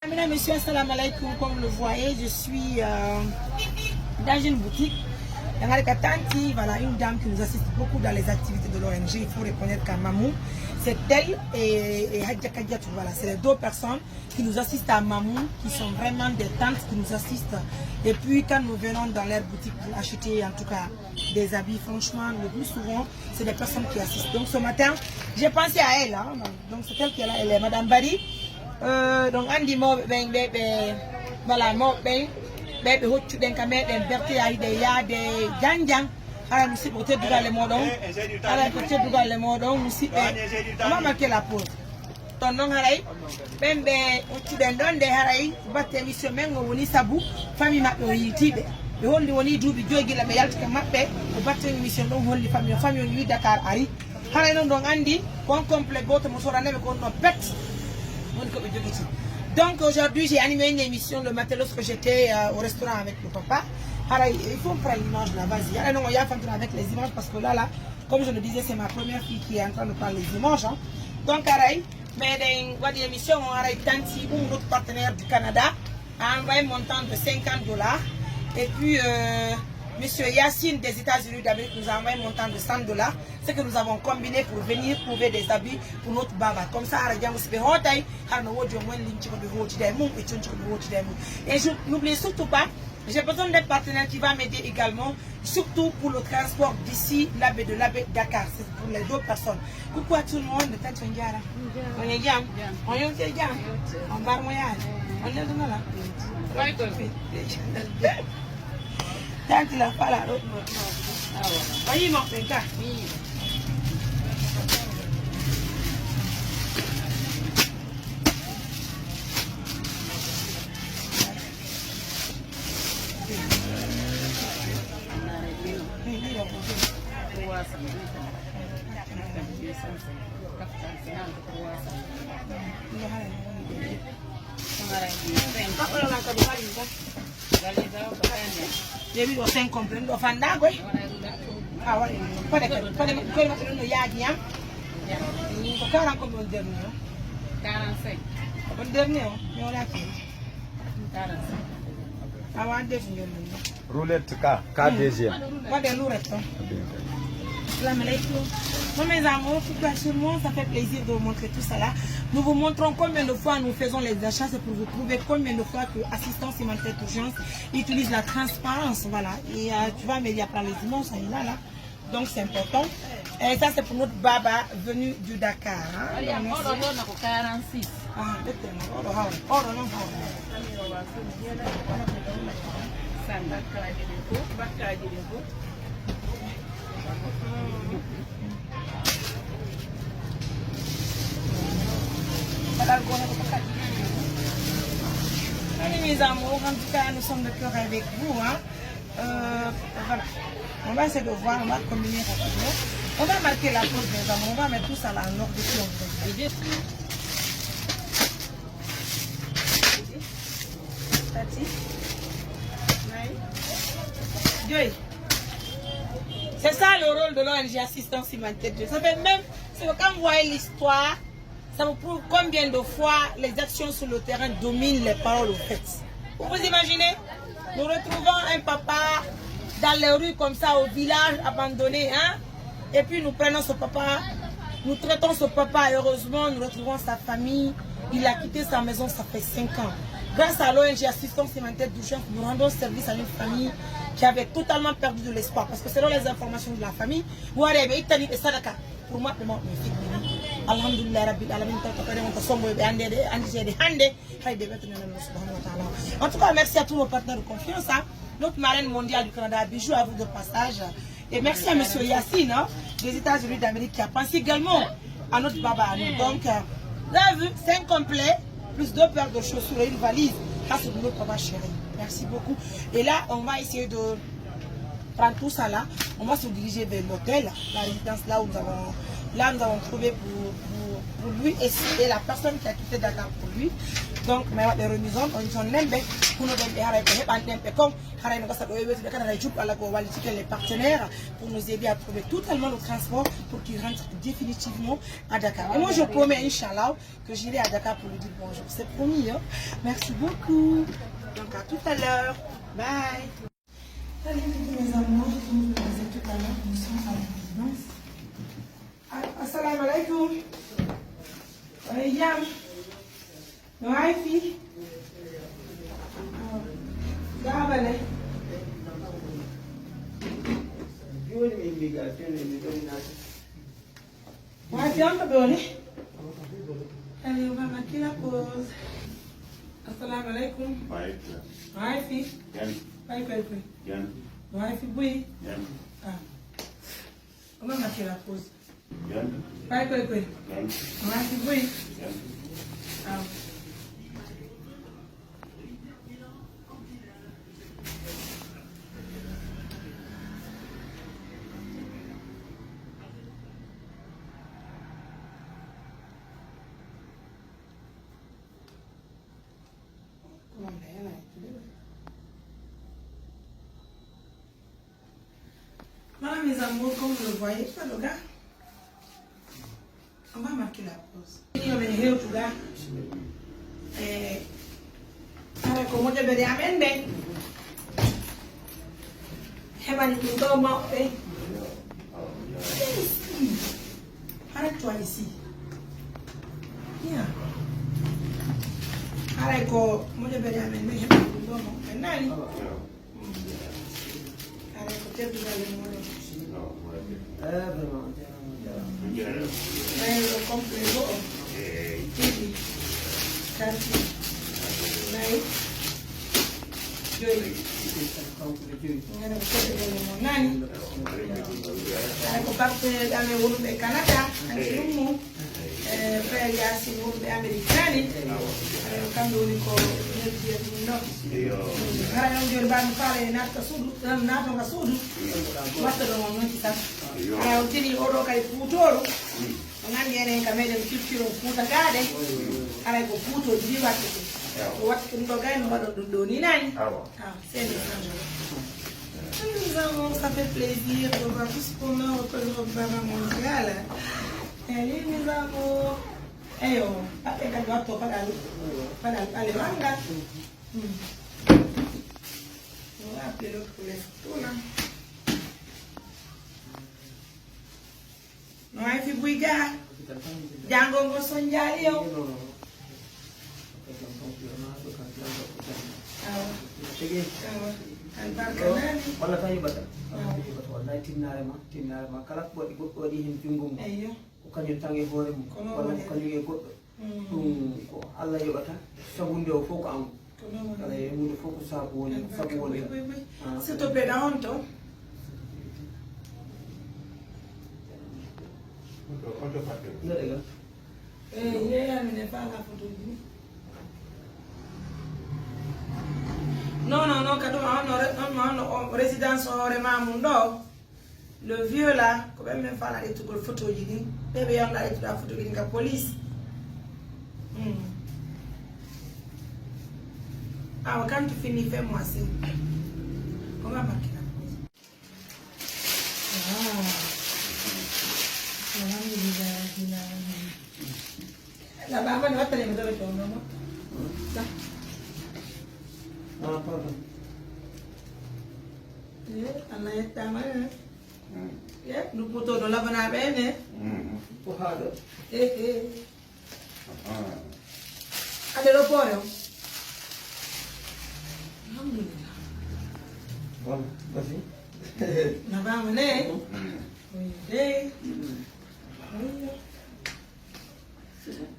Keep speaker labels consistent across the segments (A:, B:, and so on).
A: Mesdames, Messieurs, assalamu alaikum. Comme vous le voyez, je suis dans une boutique. Voilà, une dame qui nous assiste beaucoup dans les activités de l'ONG. Il faut reconnaître qu'à Mamou, c'est elle et Hadja Kadiatou. Voilà, c'est les deux personnes qui nous assistent à Mamou, qui sont vraiment des tantes qui nous assistent. Et puis quand nous venons dans leur boutique pour acheter en tout cas des habits, franchement, le plus souvent, c'est des personnes qui assistent. Donc ce matin, j'ai pensé à elle. Hein. Donc c'est elle qui est là, elle est Madame Bari. Donc Andy Mo voilà Mo bébé hoccu den kamé den berté ay de ya de janjang ala musi boté dugal le modon ala boté dugal le modon musi on va marquer la pause ton non haray bembe hoccu den don de haray batte mission mengo woni sabu famille mabbe o yitibe be holli woni duubi jogi la be yaltika mabbe o batte mission don holli famille on wi Dakar ari haray non don andi kon complet goto mo sora nebe kon no pet. Donc aujourd'hui j'ai animé une émission le matin lorsque j'étais au restaurant avec le papa. Alors, il faut prendre l'image là, vas-y. Alors, non, il y a avec les images parce que là, comme je le disais, c'est ma première fille qui est en train de prendre les images. Hein. Donc, mais dans l'émission, on a Tanti, un autre partenaire du Canada, a envoyé un montant de $50. Et puis, Monsieur Yassine des États-Unis d'Amérique nous a envoyé un montant de $100. C'est que nous avons combiné pour venir trouver des habits pour notre baba. Comme ça, et je n'oublie surtout pas, j'ai besoin d'un partenaire qui va m'aider également, surtout pour le transport d'ici l'Abbé de l'Abbé Dakar. C'est pour les deux personnes. Coucou à tout le monde. On est bien. On est bien. On va on est là. Tant qu'il a pas la route, voyez mon gars. J'ai vu le 5 complet, le fandago. Ah ouais, pas de nous y a bien. Au 40 comme le dernier. 45. Le dernier, on l'a fait. 45. Ah ouais, défini.
B: Roulette K deuxième.
A: Pas de roulette. Salam alaikum. Bon, mes amours, tout le monde, ça fait plaisir de vous montrer tout ça là. Nous vous montrons combien de fois nous faisons les achats, c'est pour vous prouver combien de fois que Assistance Humanitaire d'Urgence utilise la transparence, voilà. Et tu vois, mais il y a pas les images, ça est là. Donc c'est important. Et ça c'est pour notre baba venu du Dakar. Hein. Allez mes amours, en tout cas nous sommes de cœur avec vous. Hein. Voilà. On va essayer de voir, on va combiner rapidement. On va marquer la pause mes amours, on va mettre tout ça là en ordre de pion. C'est ça le rôle de l'ONG Assistance Humanitaire. Ça fait même, quand vous voyez l'histoire, ça vous prouve combien de fois les actions sur le terrain dominent les paroles au fait. Vous vous imaginez? Nous retrouvons un papa dans les rues comme ça, au village abandonné, hein? Et puis nous prenons ce papa, nous traitons ce papa, heureusement nous retrouvons sa famille. Il a quitté sa maison, ça fait 5 ans. Grâce à l'ONG Assistance Humanitaire d'Urgence, nous rendons service à une famille qui avait totalement perdu de l'espoir. Parce que selon les informations de la famille, pour moi, Alhamdulillah Rabbil Alamin. En tout cas, merci à tous nos partenaires de confiance. Hein. Notre marraine mondiale du Canada, bijou à vous de passage. Et merci à M. Yassine hein, des États-Unis d'Amérique qui a pensé également à notre baba. Donc, vous avez vu, 5 complets, plus 2 paires de chaussures et une valise. Ça, c'est pour notre papa chéri. Merci beaucoup. Et là, on va essayer de prendre tout ça là. On va se diriger vers l'hôtel, la résidence là où nous avons trouvé pour pour lui et la personne qui a quitté Dakar pour lui. Donc, mais les remises on sont nembe pour nous donner comme les partenaires pour nous aider à trouver totalement le transport pour qu'il rentre définitivement à Dakar. Et moi, je promets, Inch'Allah, que j'irai à Dakar pour lui dire bonjour. C'est promis. Hein? Merci beaucoup. Donc, à tout à l'heure. Bye. Salut mes amours, je vous disais tout à l'heure, nous sommes à la résidence. Assalamu alaikum. Yam. No wifi. Gabale. Wifi on peut donner. Allez, on va marquer la pause. Assalamu alaikum. Wifi. Bye bye bye. Wifi boy. Ah. On va marquer la pause. Bye bye bye. Wifi boy. Ah. Voilà mes amours, comme vous le voyez, pas le gars. On va marquer la pause. On est here to that. Como yo veré a vender. Heaven to go out there. Arrête-toi ici. Viens. Arrête-toi. Moi je veré a vender. Heaven to go out there. Nani? Arrête-toi. Tu vas aller mourir. Lo compro TV, carte, light, joy. Nani? Ako parte ame wuluɓe Canada, ane ɗum frère Yasin wuluɓe Americani, kamɓe woni ko neddiyat ɗum ɗon. Hara noon joni mbami faala e natta suudu, natonga suudu, watta ɗon on nonti tan. Hara o tini oɗo kay Fuutoro, o gandi enen ka meɗen culture o Fuuta gaɗe, haray ko Fuutoji ɗi watta ɗum. O watta ɗum ɗo gay no waɗon ɗum ɗo ni nani. C'est ça fait plaisir de voir tout ce qu'on a au programme mondial. Et mes amours, et on va faire un doigt pour aller manga. On va appeler l'autre pour les photos là. Non, il faut bouillir. Django Ngosonjali.
C: walla tan yuɓata wallahi tinnare ma kala ko waɗi goɗɗo waɗi hen jungo mum ko kañum tan e hoore mum walla ko kañum e goɗɗo ɗum ko Allah yoɓata sabu nde o fof ko an kala e hunde fof ko sabu woni
A: s'il te plaît dans honte
C: neɗega
A: yeyamine pas la photo ji non, quand on résidence au Remamundo, le vieux là, quand même faire la photo de lui, bébé on a la photo de la police. Ah, quand tu finis, fais-moi ça. On va marquer la pause. La baba ne va pas les mettre avec ton nom. Ça.
C: non pardon
A: Allah yettama no putoɗo labana ɓene
C: ko haaɗo
A: ade ɗo poore o alhamdulillah
C: bon basi
A: nabama ne de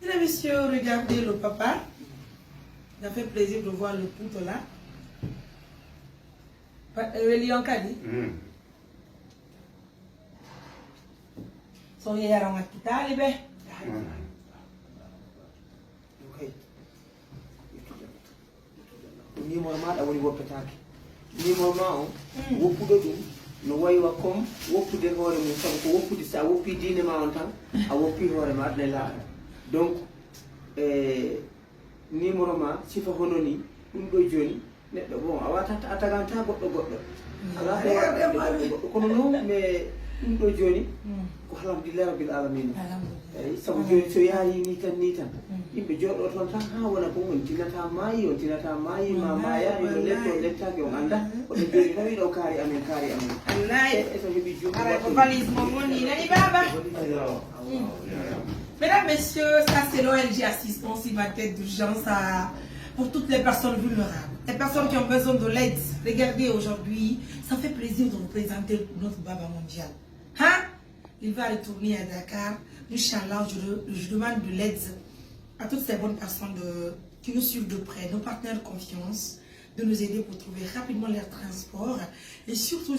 A: Mesdames et messieurs, regardez le papa. Ça fait plaisir de voir le poutre là. Lion Kadi. Son yaram ak talibe.
C: numéro maɗa woni woppetake numéro ma o woppuɗo ɗum no waywa comme woppude hoore mum sabu ko woppude sa woppi diine ma on tan a woppi hoore ma adna e laaɗa donc numéro ma sifa hono ni ɗum ɗo joni neɗɗo bon a watata a tagantata goɗɗo ala goɗɗo kono noon mais ɗum ɗo joni ko alhamdulillah rabbil alamin eyyi saabu joni so yaayi ni tan yimɓe jooɗo toon tan ha wona ko on tinata maayi ma maayani no letto lettaki on anda oɗo joni tawi ɗo kaari amen
A: wallahi
C: so heeɓi jumbo
A: ara ko valise mo woni nani baba. Mesdames, messieurs, ça c'est l'ONG Assistance Immaculée d'urgence pour toutes les personnes vulnérables, les personnes qui ont besoin de l'aide. Regardez aujourd'hui, ça fait plaisir de vous présenter notre Baba mondial. Hein? Il va retourner à Dakar. Inch'Allah, je demande de l'aide à toutes ces bonnes personnes qui nous suivent de près, nos partenaires de confiance, de nous aider pour trouver rapidement leur transport. Et surtout,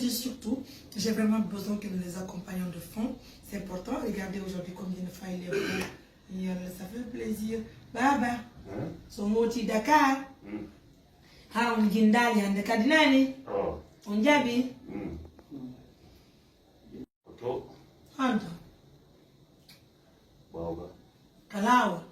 A: j'ai vraiment besoin que nous les accompagnions de fond. C'est important. Regardez aujourd'hui combien de fois il est beau. Ça fait plaisir. Baba, son mot Dakar. On Gindali and the Cardinali. On Jabi. Anto. Kalawa.